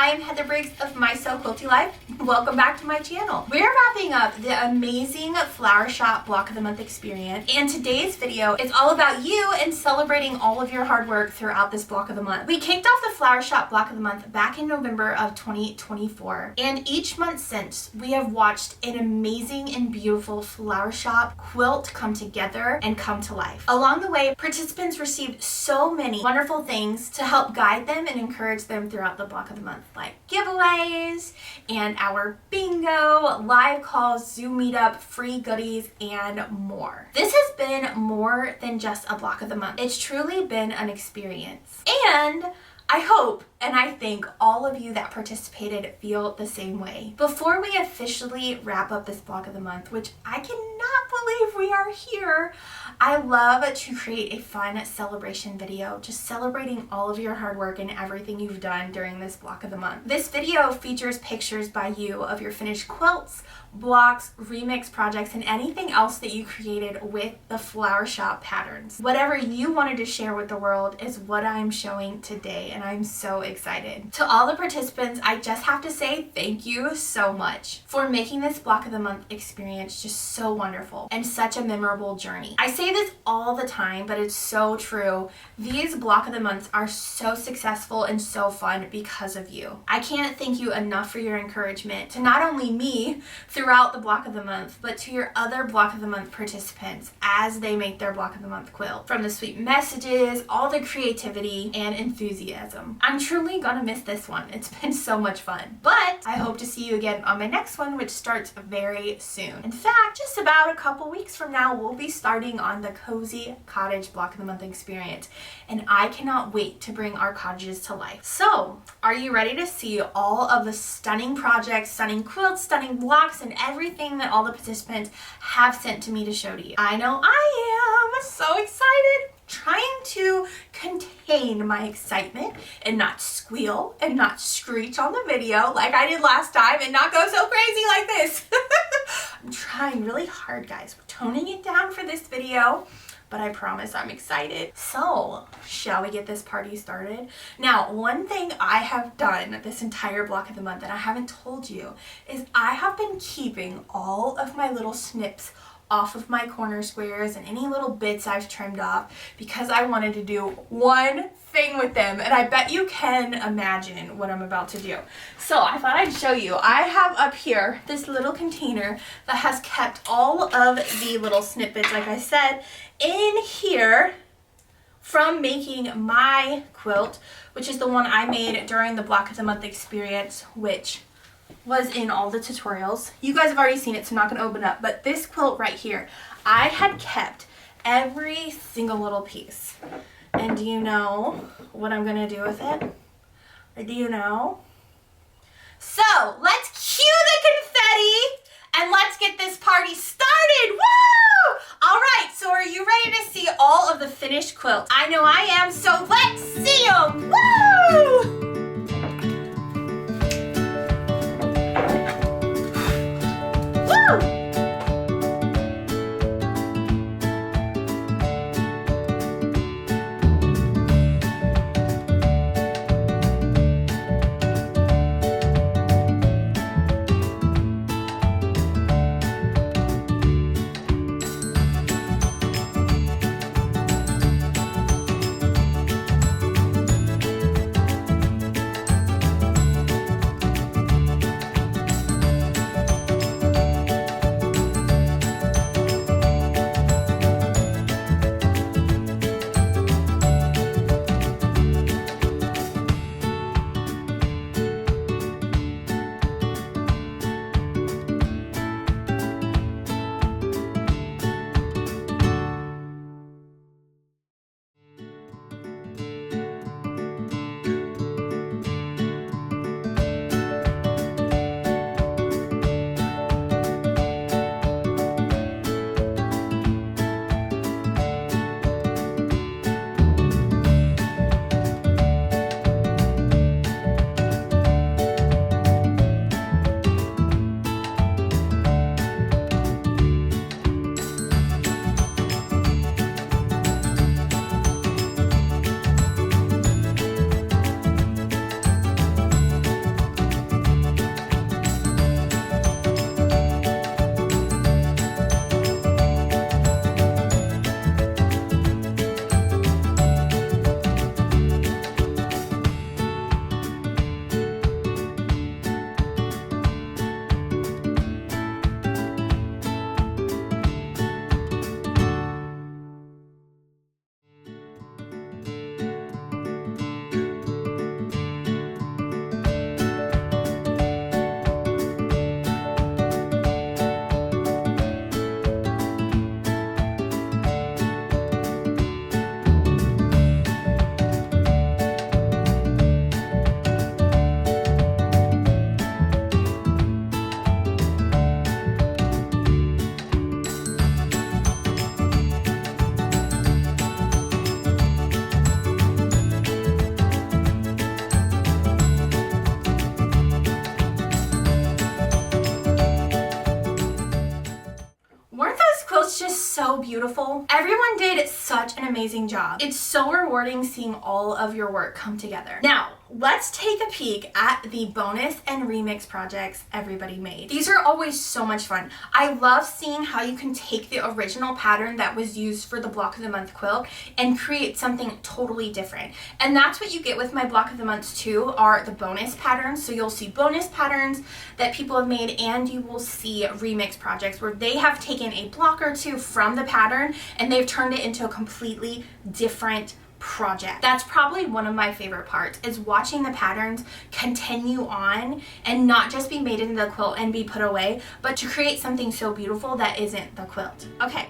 I'm Heather Briggs of My So Quilty Life. Welcome back to my channel. We're wrapping up the amazing Flower Shop Block of the Month experience, and today's video is all about you and celebrating all of your hard work throughout this block of the month. We kicked off the Flower Shop Block of the Month back in November of 2024, and each month since, we have watched an amazing and beautiful flower shop quilt come together and come to life. Along the way, participants received so many wonderful things to help guide them and encourage them throughout the block of the month, like giveaways and our bingo, live calls, Zoom meetup, free goodies, and more. This has been more than just a block of the month. It's truly been an experience. And I hope and I think all of you that participated feel the same way. Before we officially wrap up this block of the month, which I cannot believe we are here, I love to create a fun celebration video, just celebrating all of your hard work and everything you've done during this block of the month. This video features pictures by you of your finished quilts, blocks, remix projects, and anything else that you created with the Flower Shop patterns. Whatever you wanted to share with the world is what I'm showing today, and I'm so excited. To all the participants, I just have to say thank you so much for making this block of the month experience just so wonderful and such a memorable journey. I say this all the time, but it's so true. These block of the months are so successful and so fun because of you. I can't thank you enough for your encouragement to not only me throughout the block of the month, but to your other block of the month participants as they make their block of the month quilt. From the sweet messages, all the creativity and enthusiasm. I'm truly gonna miss this one. It's been so much fun. But I hope to see you again on my next one, which starts very soon. In fact, just about a couple weeks from now, we'll be starting on the Cozy Cottage Block of the Month experience. And I cannot wait to bring our cottages to life. So, are you ready to see all of the stunning projects, stunning quilts, stunning blocks, and everything that all the participants have sent to me to show to you? I know I am so excited. Trying to contain my excitement and not squeal and not screech on the video like I did last time and not go so crazy like this. I'm trying really hard, guys. We're toning it down for this video, but I promise I'm excited. So, shall we get this party started? Now, one thing I have done this entire block of the month that I haven't told you is I have been keeping all of my little snips off of my corner squares and any little bits I've trimmed off because I wanted to do one thing with them, and I bet you can imagine what I'm about to do. So I thought I'd show you. I have up here this little container that has kept all of the little snippets, like I said, in here from making my quilt, which is the one I made during the Block of the Month experience, which was in all the tutorials. You guys have already seen it, so I'm not going to open up, but this quilt right here, I had kept every single little piece. And do you know what I'm going to do with it? Or do you know? So, let's cue the confetti and let's get this party started. Woo! Alright, so are you ready to see all of the finished quilts? I know I am, so let's see them! Woo! beautiful. Everyone did such an amazing job. It's so rewarding seeing all of your work come together. Now, let's take a peek at the bonus and remix projects everybody made. These are always so much fun. I love seeing how you can take the original pattern that was used for the Block of the Month quilt and create something totally different. And that's what you get with my Block of the Months too, are the bonus patterns. So you'll see bonus patterns that people have made, and you will see remix projects where they have taken a block or two from the pattern and they've turned it into a completely different project. That's probably one of my favorite parts, is watching the patterns continue on and not just be made into the quilt and be put away, but to create something so beautiful that isn't the quilt. Okay.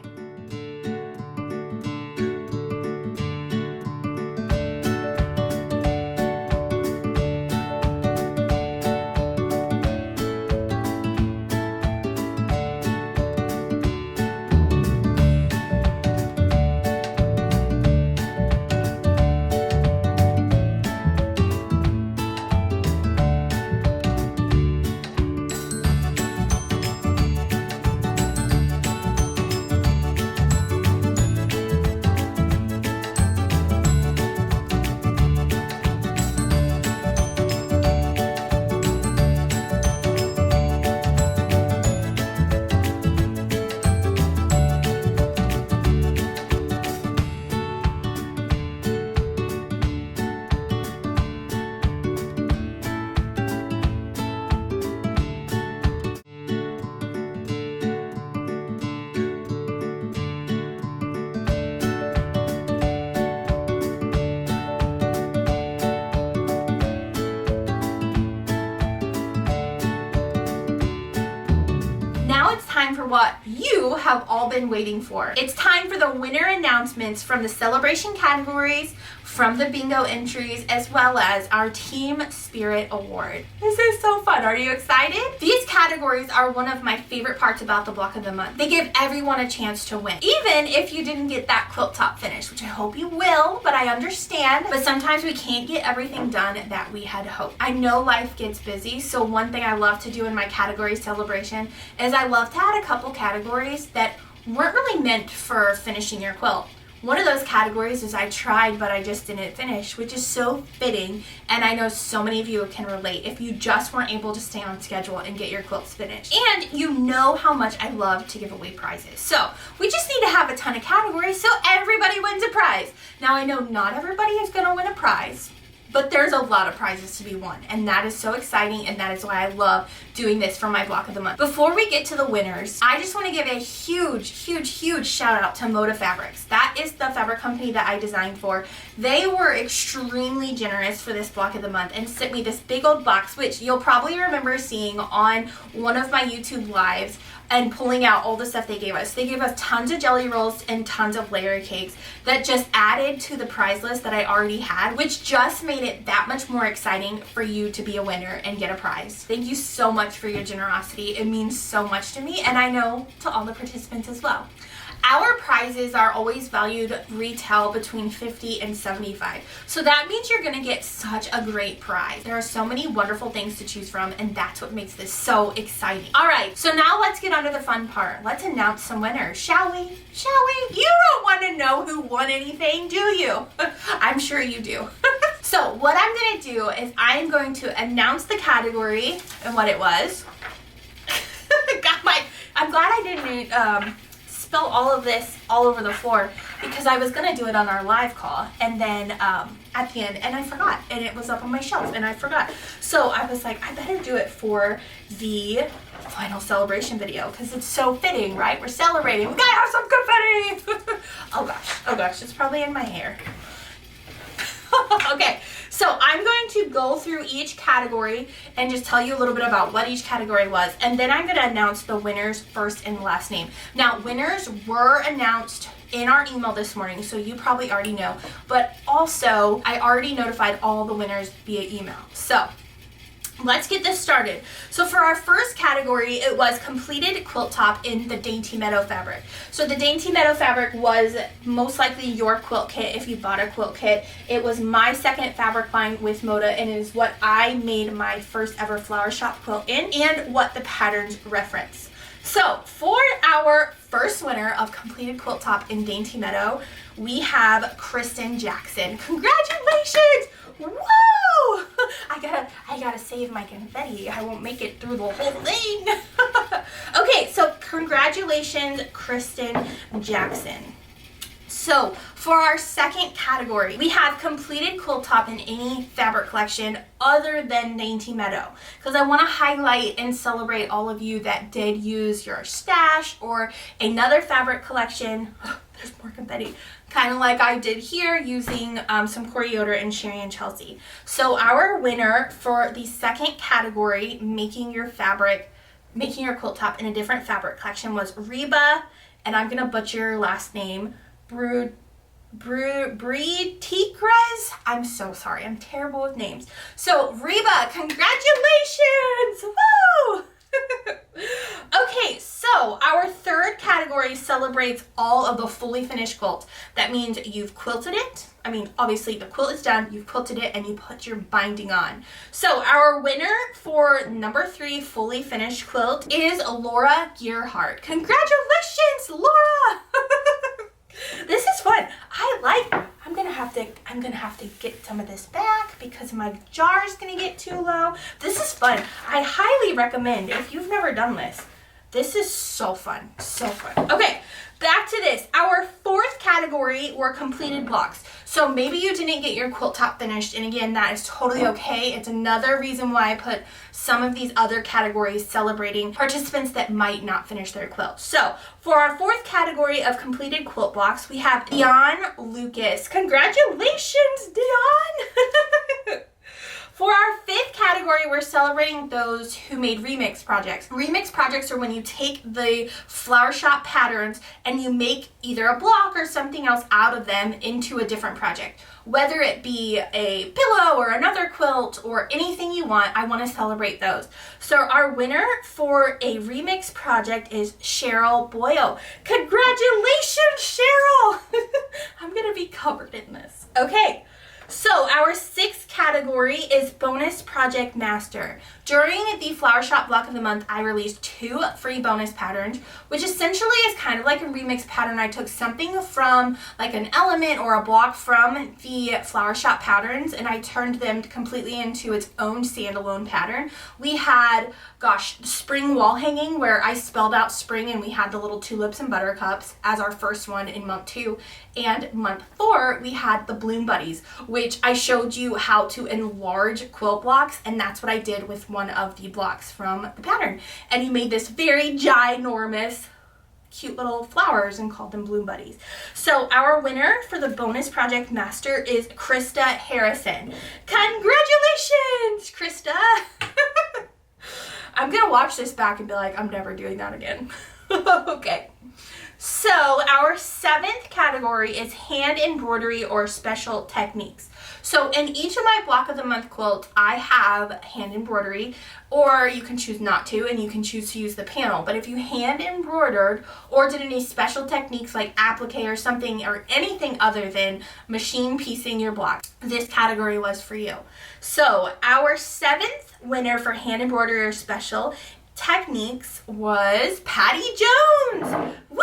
Time for what you have all been waiting for. It's time for the winner announcements from the celebration categories, from the bingo entries, as well as our Team Spirit Award. This is so fun. Are you excited? These categories are one of my favorite parts about the Block of the Month. They give everyone a chance to win, even if you didn't get that quilt top finish, which I hope you will, but I understand. But sometimes we can't get everything done that we had hoped. I know life gets busy, so one thing I love to do in my category celebration is I love to add a couple categories that weren't really meant for finishing your quilt. One of those categories is I tried but I just didn't finish, which is so fitting, and I know so many of you can relate if you just weren't able to stay on schedule and get your quilts finished. And you know how much I love to give away prizes. So we just need to have a ton of categories so everybody wins a prize. Now I know not everybody is going to win a prize, but there's a lot of prizes to be won, and that is so exciting, and that is why I love doing this for my Block of the Month. Before we get to the winners, I just want to give a huge shout out to Moda Fabrics. That is the fabric company that I designed for. They were extremely generous for this Block of the Month and sent me this big old box, which you'll probably remember seeing on one of my YouTube lives and pulling out all the stuff they gave us. They gave us tons of jelly rolls and tons of layer cakes that just added to the prize list that I already had, which just made it that much more exciting for you to be a winner and get a prize. Thank you so much for your generosity. It means so much to me, and I know to all the participants as well. Our prizes are always valued retail between $50 and $75. So that means you're gonna get such a great prize. There are so many wonderful things to choose from, and that's what makes this so exciting. All right, so now let's get on to the fun part. Let's announce some winners, shall we? Shall we? You don't wanna know who won anything, do you? I'm sure you do. So what I'm gonna do is I'm going to announce the category and what it was. I'm glad I didn't spill all of this all over the floor, because I was gonna do it on our live call, and then at the end, and I forgot, and it was up on my shelf and I forgot. So I was like, I better do it for the final celebration video, because it's so fitting, right? We're celebrating, we gotta have some confetti. Oh gosh, it's probably in my hair. Okay, so I'm going to go through each category and just tell you a little bit about what each category was, and then I'm going to announce the winners first and last name. Now, winners were announced in our email this morning, so you probably already know, but also I already notified all the winners via email. So let's get this started. So for our first category, it was completed quilt top in the Dainty Meadow fabric. So the Dainty Meadow fabric was most likely your quilt kit if you bought a quilt kit. It was my second fabric line with Moda, and it is what I made my first ever Flower Shop quilt in, and what the patterns reference. So for our first winner of completed quilt top in Dainty Meadow, we have Kristen Jackson. Congratulations! Whoa! I gotta save my confetti. I won't make it through the whole thing. Okay, so congratulations, Kristen Jackson. So for our second category, we have completed quilt top in any fabric collection other than Dainty Meadow, because I want to highlight and celebrate all of you that did use your stash or another fabric collection. Oh, there's more confetti. Kind of like I did here using some Corey Yoder and Sherry and Chelsea. So our winner for the second category, making your quilt top in a different fabric collection, was Reba, and I'm gonna butcher your last name, Breetikres. I'm so sorry, I'm terrible with names. So Reba, congratulations! Woo! Okay, so our third category celebrates all of the fully finished quilt. That means you've quilted it. I mean, obviously the quilt is done, you've quilted it, and you put your binding on. So our winner for number 3 fully finished quilt is Laura Gearhart. Congratulations, Laura! This is fun. I'm gonna have to get some of this back because my jar is gonna get too low. This is fun. I highly recommend if you've never done this. This is so fun, so fun. Okay, back to this. Our fourth category were completed blocks. So maybe you didn't get your quilt top finished, and again, that is totally okay. It's another reason why I put some of these other categories celebrating participants that might not finish their quilt. So for our fourth category of completed quilt blocks, we have Dion Lucas. Congratulations, Dion! For our fifth category, we're celebrating those who made remix projects. Remix projects are when you take the Flower Shop patterns and you make either a block or something else out of them into a different project. Whether it be a pillow or another quilt or anything you want, I want to celebrate those. So our winner for a remix project is Cheryl Boyle. Congratulations, Cheryl! I'm going to be covered in this. Okay. So our sixth category is Bonus Project Master. During the Flower Shop Block of the Month, I released 2 free bonus patterns, which essentially is kind of like a remix pattern. I took something from like an element or a block from the Flower Shop patterns and I turned them completely into its own standalone pattern. We had, spring wall hanging where I spelled out spring and we had the little tulips and buttercups as our first one in month 2. And month 4, we had the Bloom Buddies, which I showed you how to enlarge quilt blocks, and that's what I did with one of the blocks from the pattern. And you made this very ginormous, cute little flowers and called them Bloom Buddies. So our winner for the Bonus Project Master is Krista Harrison. Congratulations, Krista! I'm gonna watch this back and be like, I'm never doing that again. Okay. So our 7th category is hand embroidery or special techniques. So in each of my Block of the Month quilts, I have hand embroidery, or you can choose not to, and you can choose to use the panel. But if you hand embroidered or did any special techniques like applique or something or anything other than machine piecing your block, this category was for you. So our 7th winner for hand embroidery or special techniques was Patty Jones. Woo!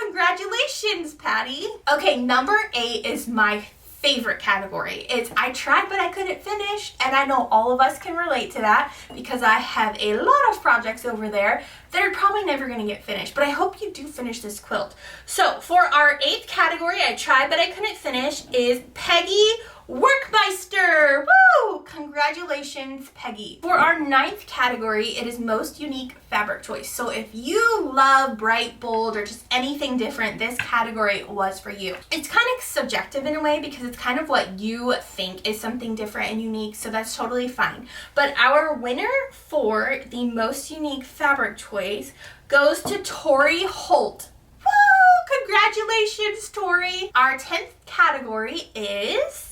Congratulations, Patty. Okay, number 8 is my favorite category. It's I tried but I couldn't finish, and I know all of us can relate to that because I have a lot of projects over there that are probably never going to get finished, but I hope you do finish this quilt. So for our 8th category, I tried but I couldn't finish, is Peggy Workmeister. Woo! Congratulations, Peggy. For our 9th category, it is most unique fabric choice. So if you love bright, bold, or just anything different, this category was for you. It's kind of subjective in a way because it's kind of what you think is something different and unique, so that's totally fine. But our winner for the most unique fabric choice goes to Tori Holt. Woo! Congratulations, Tori. Our 10th category is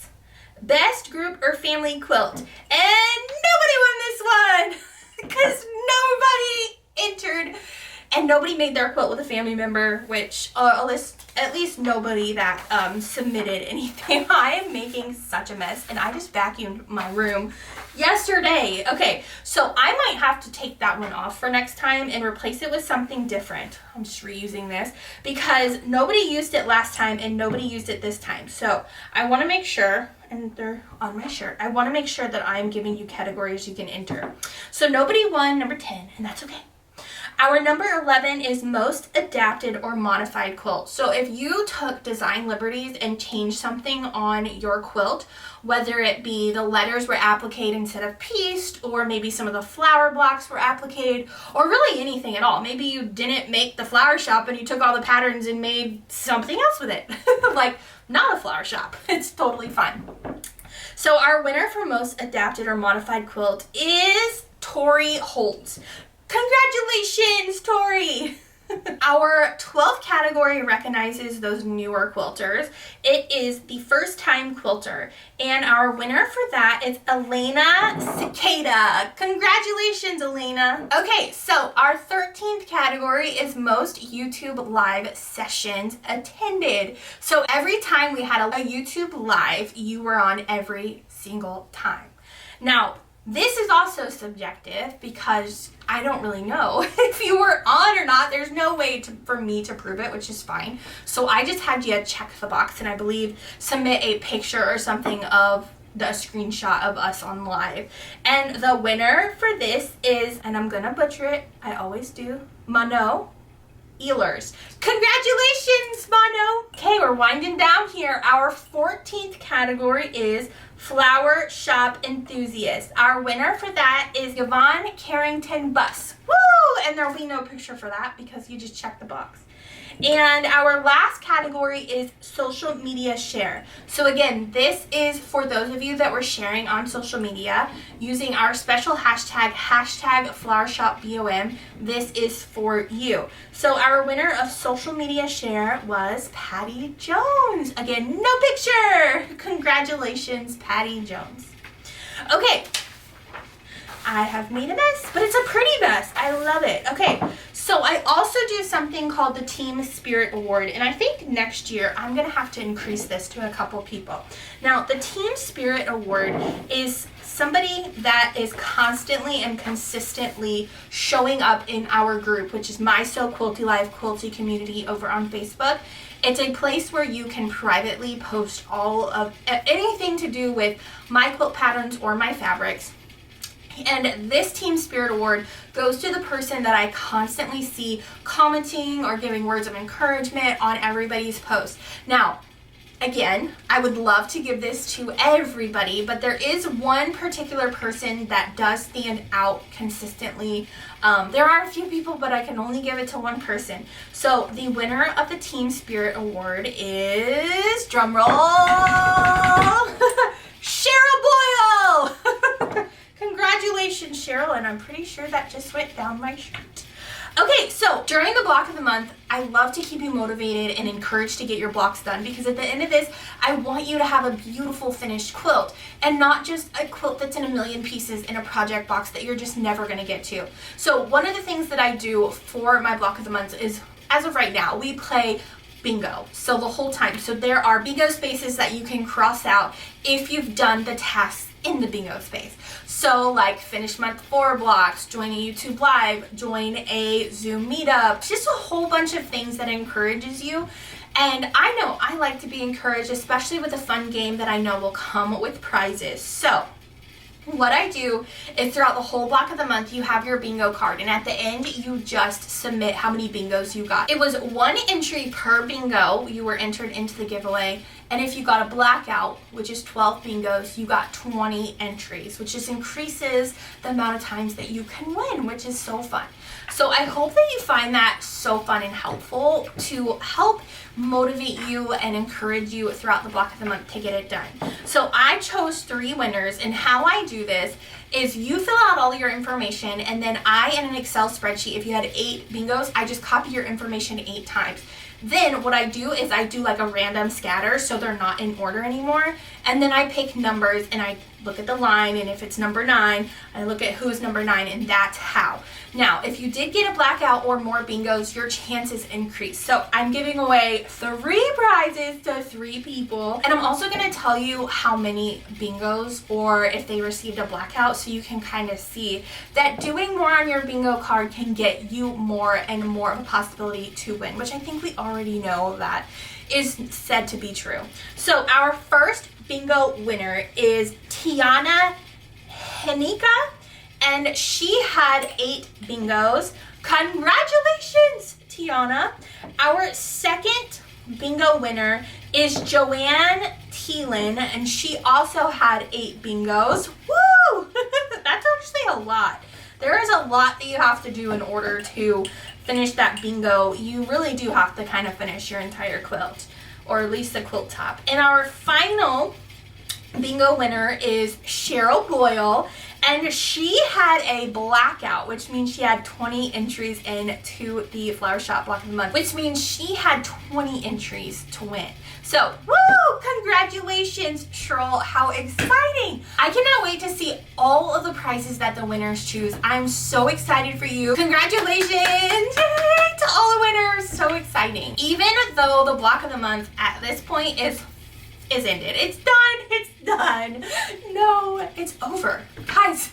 Best Group or Family Quilt. And nobody won this one because nobody entered and nobody made their quilt with a family member, which Alyssa at least nobody that submitted anything. I am making such a mess, and I just vacuumed my room yesterday. Okay, so I might have to take that one off for next time and replace it with something different. I'm just reusing this because nobody used it last time and nobody used it this time. So I want to make sure, and they're on my shirt, I want to make sure that I'm giving you categories you can enter. So nobody won number 10, and that's okay. Our number 11 is most adapted or modified quilt. So if you took design liberties and changed something on your quilt, whether it be the letters were appliqued instead of pieced, or maybe some of the flower blocks were appliqued, or really anything at all. Maybe you didn't make the flower shop and you took all the patterns and made something else with it. Like, not a flower shop. It's totally fine. So our winner for most adapted or modified quilt is Tori Holt. Congratulations, Tori! Our 12th category recognizes those newer quilters. It is the first time quilter, and our winner for that is Elena Cicada. Congratulations, Elena. Okay, so our 13th category is most YouTube live sessions attended. So every time we had a YouTube live, you were on every single time. Now, this is also subjective because I don't really know if you were on or not. There's no way for me to prove it, which is fine. So I just had you check the box and I believe submit a picture or something of a screenshot of us on live. And the winner for this is, and I'm gonna butcher it, I always do, Mano Ehlers. Congratulations, Mano! Okay, we're winding down here. Our 14th category is Flower Shop Enthusiast. Our winner for that is Yvonne Carrington Buss. Woo! And there'll be no picture for that because you just checked the box. And our last category is social media share. So again, this is for those of you that were sharing on social media using our special hashtag, hashtag Flower Shop BOM. This is for you. So our winner of social media share was Patty Jones. Again, no picture. Congratulations, Patty Jones. Okay. I have made a mess, but it's a pretty mess. I love it. Okay, so I also do something called the Team Spirit Award, and I think next year I'm going to have to increase this to a couple people. Now, the Team Spirit Award is somebody that is constantly and consistently showing up in our group, which is My So Quilty Life Quilty Community over on Facebook. It's a place where you can privately post all of anything to do with my quilt patterns or my fabrics. And this Team Spirit Award goes to the person that I constantly see commenting or giving words of encouragement on everybody's post. Now, again, I would love to give this to everybody, but there is one particular person that does stand out consistently. There are a few people, but I can only give it to one person. So the winner of the Team Spirit Award is, drumroll, Cheryl Boyle! Congratulations, Cheryl, and I'm pretty sure that just went down my shirt. Okay, so during the block of the month, I love to keep you motivated and encouraged to get your blocks done because at the end of this, I want you to have a beautiful finished quilt and not just a quilt that's in a million pieces in a project box that you're just never going to get to. So one of the things that I do for my block of the month is, as of right now, we play bingo. So the whole time. So there are bingo spaces that you can cross out if you've done the tasks in the bingo space. So like finish month 4 blocks, join a YouTube live, join a Zoom meetup, just a whole bunch of things that encourages you. And I know I like to be encouraged, especially with a fun game that I know will come with prizes. So what I do is throughout the whole block of the month, you have your bingo card, and at the end, you just submit how many bingos you got. It was 1 entry per bingo. You were entered into the giveaway, and if you got a blackout, which is 12 bingos, you got 20 entries, which just increases the amount of times that you can win, which is so fun. So I hope that you find that so fun and helpful to help motivate you and encourage you throughout the block of the month to get it done. So I chose 3 winners, and how I do this is you fill out all your information, and then I, in an Excel spreadsheet, if you had 8 bingos, I just copy your information 8 times. Then what I do is I do like a random scatter so they're not in order anymore. and then I pick numbers and I look at the line, and if it's number 9, I look at who's number 9, and that's how. Now, if you did get a blackout or more bingos, your chances increase. So I'm giving away 3 prizes to 3 people, and I'm also going to tell you how many bingos or if they received a blackout, so you can kind of see that doing more on your bingo card can get you more and more of a possibility to win, which I think we already know that is said to be true. So our first bingo winner is Tiana Henika, and she had 8 bingos. Congratulations, Tiana. Our second bingo winner is Joanne Thielen, and she also had 8 bingos. Woo! That's actually a lot. There is a lot that you have to do in order to finish that bingo. You really do have to kind of finish your entire quilt, or at least the quilt top. And our final bingo winner is Cheryl Boyle, and she had a blackout, which means she had 20 entries into the Flower Shop Block of the Month, which means she had 20 entries to win. So, woo! Congratulations, Cheryl. How exciting! I cannot wait to see all of the prizes that the winners choose. I'm so excited for you. Congratulations! Yay! To all the winners. So exciting. Even though the Block of the Month at this point is ended. It's done. It's done. No, it's over. Guys,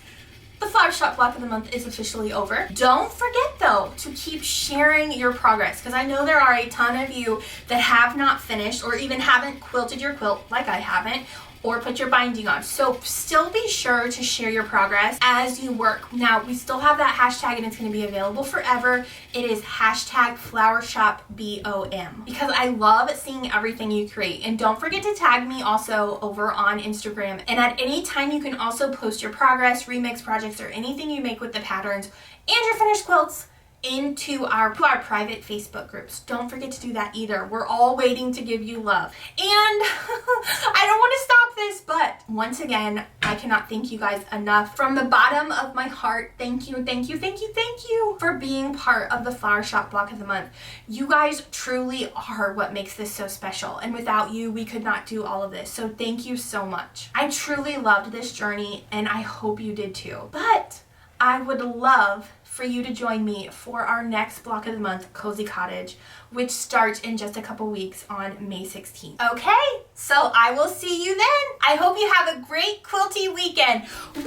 the Flower Shop Block of the Month is officially over. Don't forget, though, to keep sharing your progress, because I know there are a ton of you that have not finished or even haven't quilted your quilt like I haven't, or put your binding on. So still be sure to share your progress as you work. Now, we still have that hashtag, and it's going to be available forever. It is hashtag Flower Shop BOM, because I love seeing everything you create. And don't forget to tag me also over on Instagram. And at any time, you can also post your progress, remix projects, or anything you make with the patterns and your finished quilts into our private Facebook groups. Don't forget to do that either. We're all waiting to give you love. And I don't want to stop this, but once again, I cannot thank you guys enough. From the bottom of my heart, thank you, thank you, thank you, thank you for being part of the Flower Shop Block of the Month. You guys truly are what makes this so special, and without you, we could not do all of this. So thank you so much. I truly loved this journey, and I hope you did too. But I would love for you to join me for our next Block of the Month, Cozy Cottage, which starts in just a couple weeks on May 16th. Okay, so I will see you then. I hope you have a great quilty weekend. Woo!